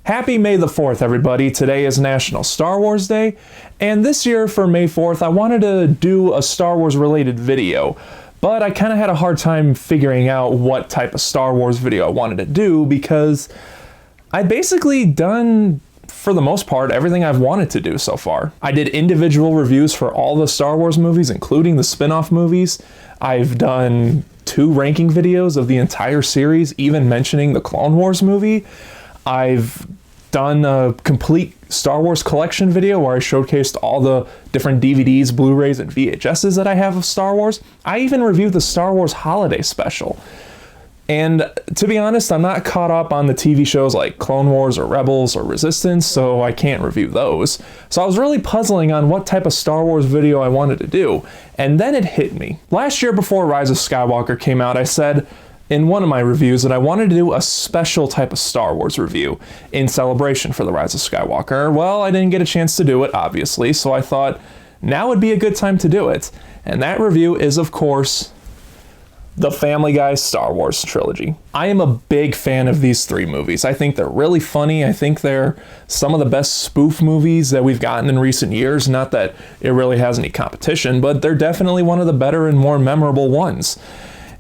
Happy May the 4th, everybody. Today is National Star Wars Day, and this year for May 4th, I wanted to do a Star Wars related video, but I kind of had a hard time figuring out what type of Star Wars video I wanted to do because I'd basically done, for the most part, everything I've wanted to do so far. I did individual reviews for all the Star Wars movies, including the spin-off movies. I've done 2 ranking videos of the entire series, even mentioning the Clone Wars movie. I've done a complete Star Wars collection video where I showcased all the different DVDs, Blu-rays, and VHSs that I have of Star Wars. I even reviewed the Star Wars Holiday Special. And to be honest, I'm not caught up on the TV shows like Clone Wars or Rebels or Resistance, so I can't review those. So I was really puzzling on what type of Star Wars video I wanted to do. And then it hit me. Last year before Rise of Skywalker came out, I said in one of my reviews that I wanted to do a special type of Star Wars review in celebration for the Rise of Skywalker. Well, I didn't get a chance to do it, obviously, so I thought now would be a good time to do it. And that review is, of course, the Family Guy Star Wars Trilogy. I am a big fan of these 3 movies. I think they're really funny. I think they're some of the best spoof movies that we've gotten in recent years. Not that it really has any competition, but they're definitely one of the better and more memorable ones.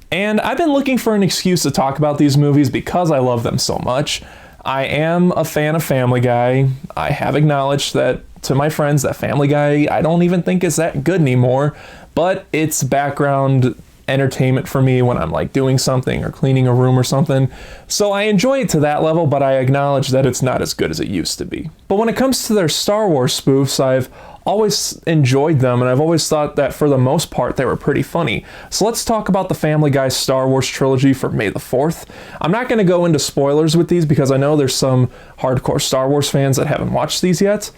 And I've been looking for an excuse to talk about these movies because I love them so much. I am a fan of Family Guy. I have acknowledged that to my friends that Family Guy I don't even think is that good anymore, but it's background entertainment for me when I'm like doing something or cleaning a room or something. So I enjoy it to that level, but I acknowledge that it's not as good as it used to be. But when it comes to their Star Wars spoofs, I've always enjoyed them, and I've always thought that for the most part they were pretty funny. So let's talk about the Family Guy Star Wars Trilogy for May the 4th. I'm not going to go into spoilers with these because I know there's some hardcore Star Wars fans that haven't watched these yet.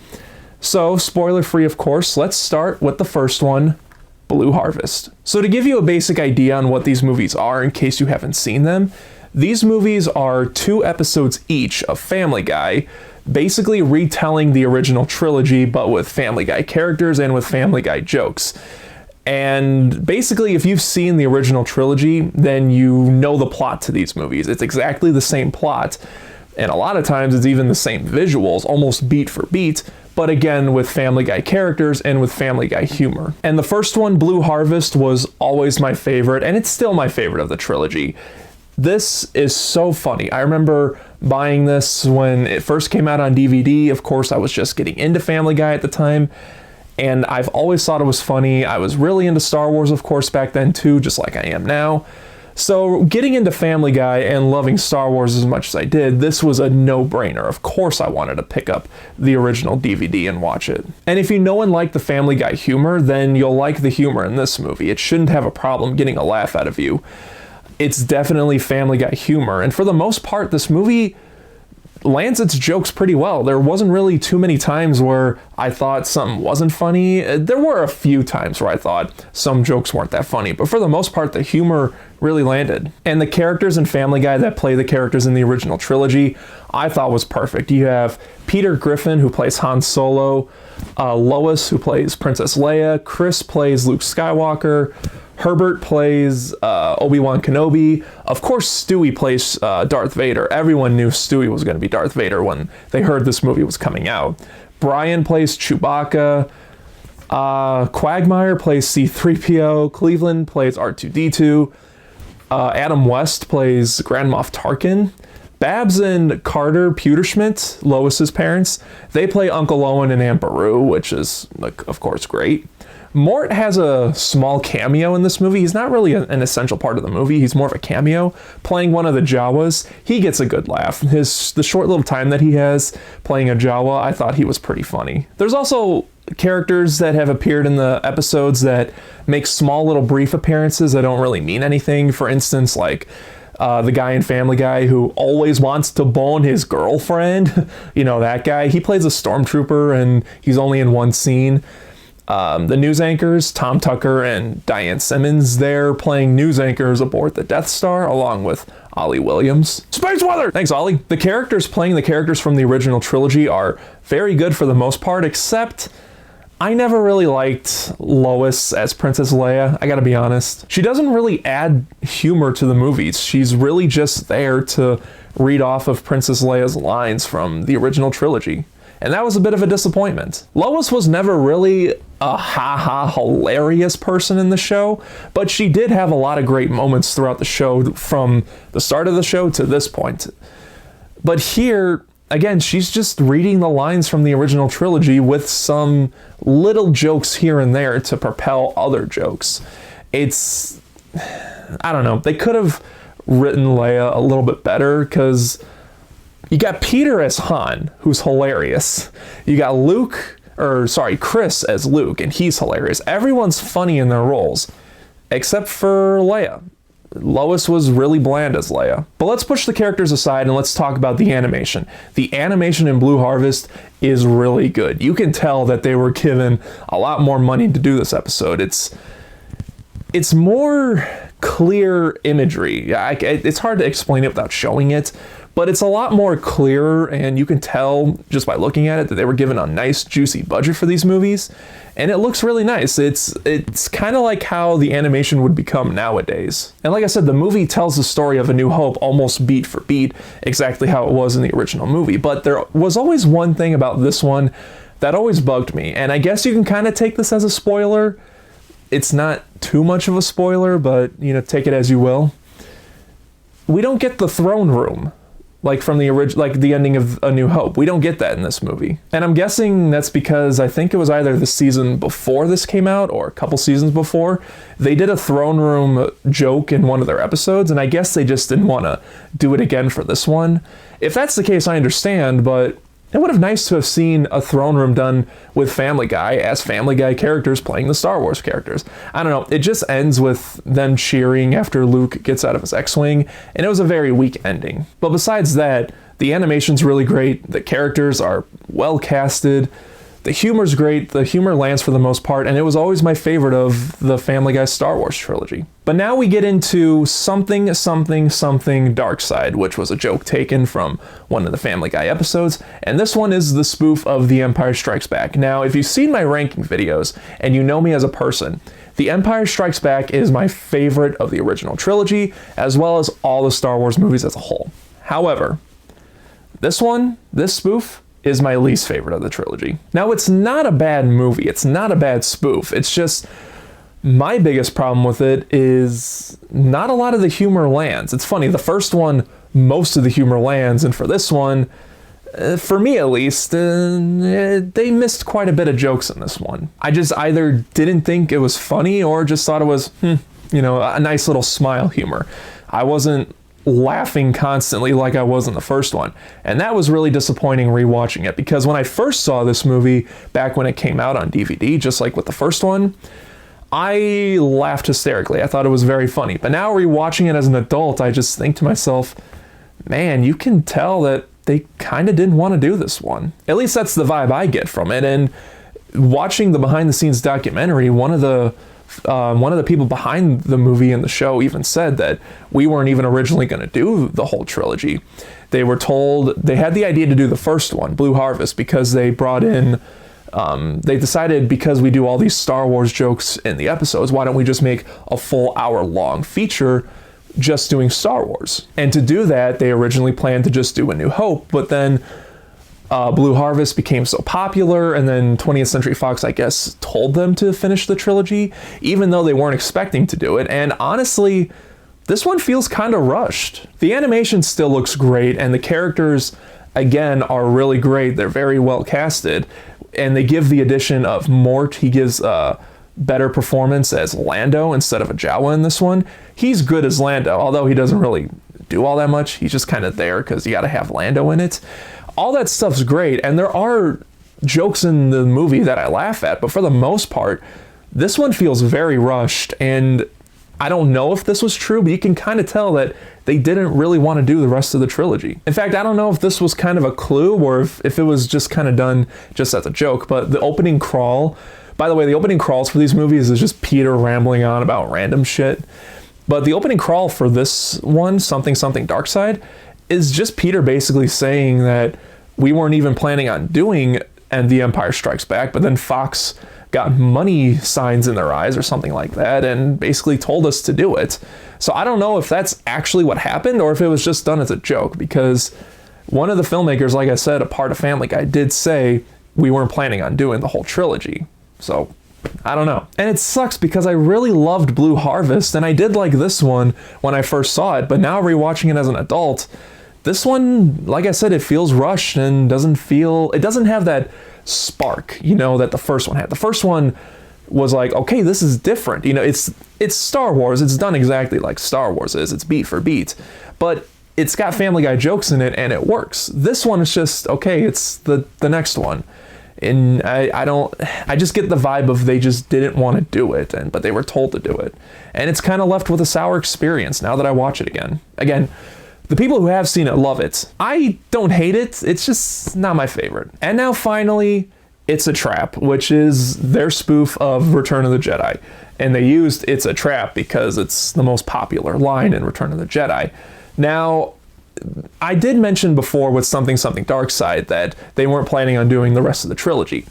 So spoiler free, of course. Let's start with the first one, Blue Harvest. So to give you a basic idea on what these movies are in case you haven't seen them, these movies are 2 episodes each of Family Guy, basically retelling the original trilogy but with Family Guy characters and with Family Guy jokes. And basically if you've seen the original trilogy, then you know the plot to these movies. It's exactly the same plot, and a lot of times it's even the same visuals, almost beat for beat, but again with Family Guy characters and with Family Guy humor. And the first one, Blue Harvest, was always my favorite, and it's still my favorite of the trilogy. This is so funny. I remember buying this when it first came out on DVD. Of course, I was just getting into Family Guy at the time, and I've always thought it was funny. I was really into Star Wars, of course, back then too, just like I am now. So getting into Family Guy and loving Star Wars as much as I did, this was a no-brainer. Of course I wanted to pick up the original DVD and watch it. And if you know and like the Family Guy humor, then you'll like the humor in this movie. It shouldn't have a problem getting a laugh out of you. It's definitely Family Guy humor, and for the most part, this movie lands its jokes pretty well. There wasn't really too many times where I thought something wasn't funny. There were a few times where I thought some jokes weren't that funny, but for the most part, the humor really landed. And the characters in Family Guy that play the characters in the original trilogy, I thought was perfect. You have Peter Griffin, who plays Han Solo, Lois, who plays Princess Leia, Chris plays Luke Skywalker, Herbert plays Obi-Wan Kenobi. Of course, Stewie plays Darth Vader. Everyone knew Stewie was going to be Darth Vader when they heard this movie was coming out. Brian plays Chewbacca. Quagmire plays C-3PO. Cleveland plays R2-D2. Adam West plays Grand Moff Tarkin. Babs and Carter Pewterschmidt, Lois's parents, they play Uncle Owen and Aunt Beru, which is, like, of course, great. Mort has a small cameo in this movie. He's not really an essential part of the movie. He's more of a cameo, playing one of the Jawas. He gets a good laugh. The short little time that he has playing a Jawa, I thought he was pretty funny. There's also characters that have appeared in the episodes that make small little brief appearances that don't really mean anything. For instance, like the guy in Family Guy who always wants to bone his girlfriend. You know, that guy. He plays a stormtrooper and he's only in one scene. The news anchors, Tom Tucker and Diane Simmons, they're playing news anchors aboard the Death Star along with Ollie Williams. Space weather! Thanks, Ollie. The characters playing the characters from the original trilogy are very good for the most part, except I never really liked Lois as Princess Leia, I gotta be honest. She doesn't really add humor to the movies. She's really just there to read off of Princess Leia's lines from the original trilogy. And that was a bit of a disappointment. Lois was never really a ha-ha hilarious person in the show, but she did have a lot of great moments throughout the show from the start of the show to this point. But here, again, she's just reading the lines from the original trilogy with some little jokes here and there to propel other jokes. It's, I don't know, they could have written Leia a little bit better, because you got Peter as Han, who's hilarious. You got Chris as Luke, and he's hilarious. Everyone's funny in their roles, except for Leia. Lois was really bland as Leia. But let's push the characters aside and let's talk about the animation. The animation in Blue Harvest is really good. You can tell that they were given a lot more money to do this episode. It's more clear imagery. It's hard to explain it without showing it, but it's a lot more clear, and you can tell just by looking at it that they were given a nice juicy budget for these movies, and it looks really nice. It's kind of like how the animation would become nowadays. And like I said, the movie tells the story of A New Hope almost beat for beat, exactly how it was in the original movie, but there was always one thing about this one that always bugged me, and I guess you can kind of take this as a spoiler. It's not too much of a spoiler, but, you know, take it as you will. We don't get the throne room, like from the the ending of A New Hope. We don't get that in this movie. And I'm guessing that's because I think it was either the season before this came out or a couple seasons before. They did a throne room joke in one of their episodes, and I guess they just didn't want to do it again for this one. If that's the case, I understand, but it would have been nice to have seen a throne room done with Family Guy as Family Guy characters playing the Star Wars characters. I don't know, it just ends with them cheering after Luke gets out of his X-Wing, and it was a very weak ending. But besides that, the animation's really great, the characters are well casted, the humor's great, the humor lands for the most part, and it was always my favorite of the Family Guy Star Wars trilogy. But now we get into something Dark Side, which was a joke taken from one of the Family Guy episodes, and this one is the spoof of The Empire Strikes Back. Now, if you've seen my ranking videos, and you know me as a person, The Empire Strikes Back is my favorite of the original trilogy, as well as all the Star Wars movies as a whole. However, this spoof, is my least favorite of the trilogy. Now, it's not a bad movie, it's not a bad spoof, it's just my biggest problem with it is not a lot of the humor lands. It's funny, the first one, most of the humor lands, and for this one, for me at least, they missed quite a bit of jokes in this one. I just either didn't think it was funny or just thought it was, you know, a nice little smile humor. I wasn't laughing constantly like I was in the first one. And that was really disappointing rewatching it, because when I first saw this movie back when it came out on DVD, just like with the first one, I laughed hysterically. I thought it was very funny. But now rewatching it as an adult, I just think to myself, man, you can tell that they kind of didn't want to do this one. At least that's the vibe I get from it. And watching the behind the scenes documentary, one of the people behind the movie and the show even said that we weren't even originally going to do the whole trilogy. They were told, they had the idea to do the first one, Blue Harvest, because they brought in, they decided, because we do all these Star Wars jokes in the episodes, why don't we just make a full hour-long feature just doing Star Wars? And to do that, they originally planned to just do A New Hope, but then Blue Harvest became so popular, and then 20th Century Fox, I guess, told them to finish the trilogy, even though they weren't expecting to do it. And honestly, this one feels kind of rushed. The animation still looks great, and the characters, again, are really great. They're very well casted, and they give the addition of Mort. He gives a better performance as Lando instead of a Jawa in this one. He's good as Lando, although he doesn't really do all that much. He's just kind of there because you got to have Lando in it. All that stuff's great, and there are jokes in the movie that I laugh at, but for the most part, this one feels very rushed, and I don't know if this was true, but you can kind of tell that they didn't really want to do the rest of the trilogy. In fact, I don't know if this was kind of a clue or if it was just kind of done just as a joke, but the opening crawl, by the way, the opening crawls for these movies is just Peter rambling on about random shit, but the opening crawl for this one, Something Dark Side, is just Peter basically saying that we weren't even planning on doing and The Empire Strikes Back, but then Fox got money signs in their eyes or something like that and basically told us to do it. So I don't know if that's actually what happened or if it was just done as a joke, because one of the filmmakers, like I said, a part of Family Guy, did say we weren't planning on doing the whole trilogy. So I don't know. And it sucks because I really loved Blue Harvest, and I did like this one when I first saw it, but now rewatching it as an adult, this one, like I said, it feels rushed and it doesn't have that spark, you know, that the first one had. The first one was like, okay, this is different. You know, it's Star Wars. It's done exactly like Star Wars is. It's beat for beat. But it's got Family Guy jokes in it and it works. This one is just, okay, it's the next one. And I just get the vibe of they just didn't want to do it, but they were told to do it. And it's kind of left with a sour experience now that I watch it again. Again, the people who have seen it love it. I don't hate it, it's just not my favorite. And now finally, It's a Trap, which is their spoof of Return of the Jedi. And they used It's a Trap because it's the most popular line in Return of the Jedi. Now, I did mention before with Something Something Dark Side that they weren't planning on doing the rest of the trilogy.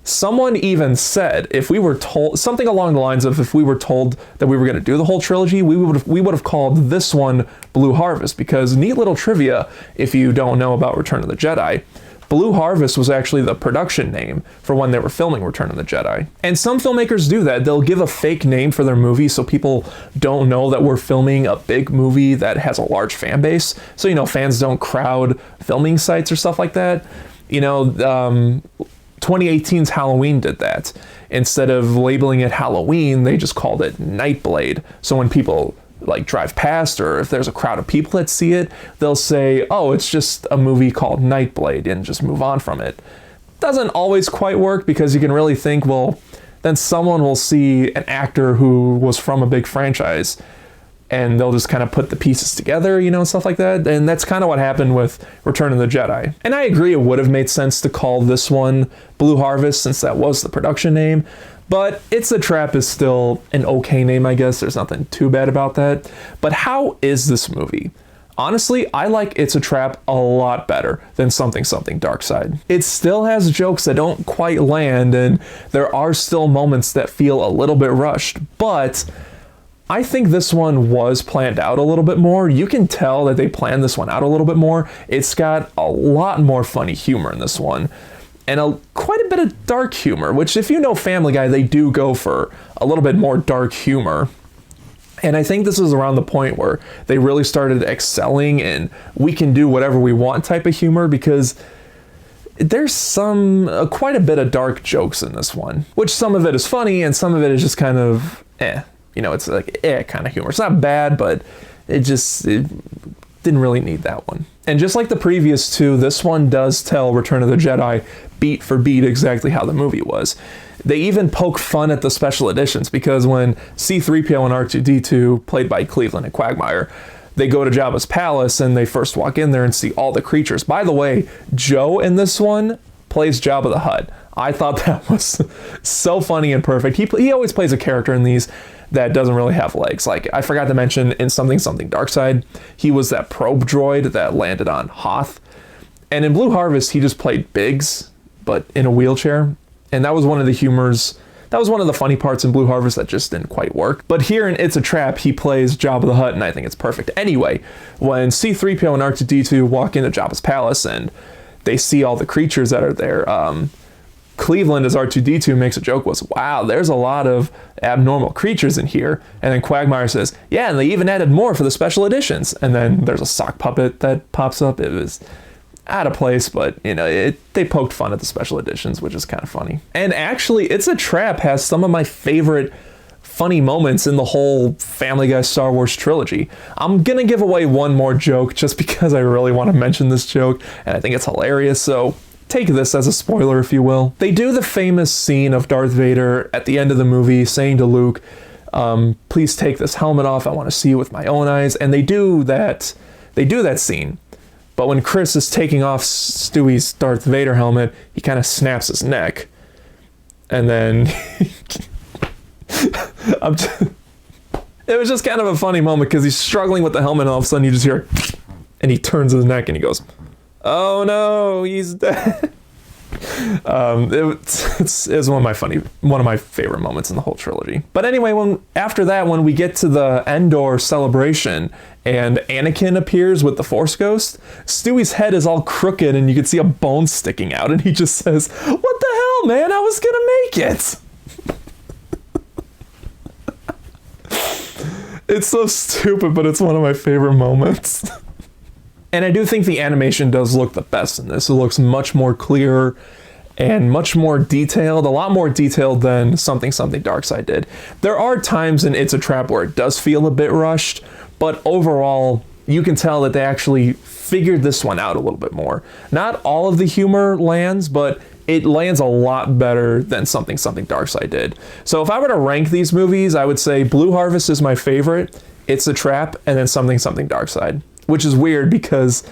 Someone even said if we were told something along the lines of if we were told that we were going to do the whole trilogy, we would have called this one Blue Harvest, because neat little trivia if you don't know about Return of the Jedi, Blue Harvest was actually the production name for when they were filming Return of the Jedi. And some filmmakers do that. They'll give a fake name for their movie so people don't know that we're filming a big movie that has a large fan base. So, you know, fans don't crowd filming sites or stuff like that. You know, 2018's Halloween did that. Instead of labeling it Halloween, they just called it Nightblade. So when people like drive past, or if there's a crowd of people that see it, they'll say, oh, it's just a movie called Nightblade, and just move on from it. Doesn't always quite work, because you can really think, well, then someone will see an actor who was from a big franchise and they'll just kind of put the pieces together, you know, and stuff like that. And that's kind of what happened with Return of the Jedi. And I agree it would have made sense to call this one Blue Harvest, since that was the production name. But It's a Trap is still an okay name, I guess. There's nothing too bad about that. But how is this movie? Honestly, I like It's a Trap a lot better than Something Something Dark Side. It still has jokes that don't quite land, and there are still moments that feel a little bit rushed, but I think this one was planned out a little bit more. You can tell that they planned this one out a little bit more. It's got a lot more funny humor in this one, and quite a bit of dark humor, which if you know Family Guy, they do go for a little bit more dark humor. And I think this is around the point where they really started excelling in we can do whatever we want type of humor, because there's quite a bit of dark jokes in this one, which some of it is funny and some of it is just kind of you know, it's like kind of humor. It's not bad, but it didn't really need that one. And just like the previous two, this one does tell Return of the Jedi beat for beat exactly how the movie was. They even poke fun at the special editions, because when C-3PO and R2-D2, played by Cleveland and Quagmire, they go to Jabba's palace and they first walk in there and see all the creatures. By the way, Joe in this one plays Jabba the Hutt. I thought that was so funny and perfect. He always plays a character in these that doesn't really have legs. Like, I forgot to mention in Something Something Dark Side, he was that probe droid that landed on Hoth. And in Blue Harvest, he just played Biggs, but in a wheelchair. And that was one of the humors, that was one of the funny parts in Blue Harvest that just didn't quite work. But here in It's a Trap, he plays Jabba the Hutt, and I think it's perfect. Anyway, when C-3PO and R2-D2 walk into Jabba's palace and they see all the creatures that are there, Cleveland, as R2-D2, makes a joke was, wow, there's a lot of abnormal creatures in here. And then Quagmire says, yeah, and they even added more for the special editions. And then there's a sock puppet that pops up. It was out of place, but you know, they poked fun at the special editions, which is kind of funny. And actually, It's a Trap has some of my favorite funny moments in the whole Family Guy Star Wars trilogy. I'm gonna give away one more joke just because I really want to mention this joke, and I think it's hilarious, so take this as a spoiler, if you will. They do the famous scene of Darth Vader at the end of the movie saying to Luke, please take this helmet off, I want to see you with my own eyes. And they do that scene. But when Chris is taking off Stewie's Darth Vader helmet, he kind of snaps his neck. And then it was just kind of a funny moment, because he's struggling with the helmet and all of a sudden you just hear, and he turns his neck and he goes, oh no, he's dead. It's one of my favorite moments in the whole trilogy. But anyway, after that, when we get to the Endor celebration and Anakin appears with the Force Ghost, Stewie's head is all crooked and you can see a bone sticking out, and he just says, "What the hell, man? I was gonna make it." It's so stupid, but it's one of my favorite moments. And I do think the animation does look the best in this. It looks much more clear and much more detailed, a lot more detailed than Something Darkside did. There are times in It's a Trap where it does feel a bit rushed, but overall, you can tell that they actually figured this one out a little bit more. Not all of the humor lands, but it lands a lot better than Something Darkside did. So if I were to rank these movies, I would say Blue Harvest is my favorite, It's a Trap, and then Something Darkside. Which is weird because,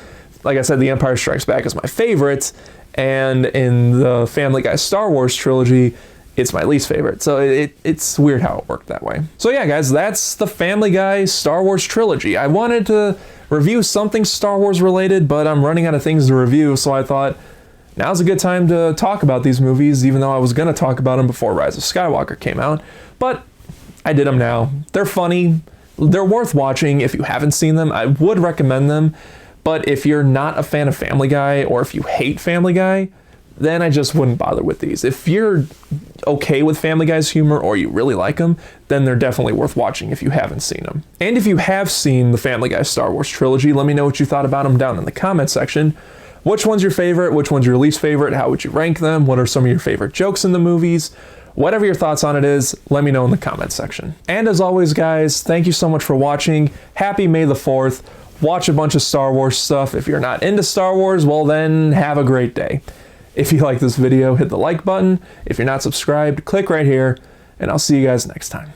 like I said, The Empire Strikes Back is my favorite, and in the Family Guy Star Wars trilogy, it's my least favorite. So it's weird how it worked that way. So yeah, guys, that's the Family Guy Star Wars trilogy. I wanted to review something Star Wars related, but I'm running out of things to review, so I thought now's a good time to talk about these movies, even though I was going to talk about them before Rise of Skywalker came out. But I did them now. They're funny. They're worth watching. If you haven't seen them, I would recommend them. But if you're not a fan of Family Guy, or if you hate Family Guy, then I just wouldn't bother with these. If you're okay with Family Guy's humor, or you really like them, then they're definitely worth watching if you haven't seen them. And if you have seen the Family Guy Star Wars trilogy, let me know what you thought about them down in the comment section. Which one's your favorite? Which one's your least favorite? How would you rank them? What are some of your favorite jokes in the movies? Whatever your thoughts on it is, let me know in the comment section. And as always, guys, thank you so much for watching. Happy May the 4th. Watch a bunch of Star Wars stuff. If you're not into Star Wars, well then, have a great day. If you like this video, hit the like button. If you're not subscribed, click right here, and I'll see you guys next time.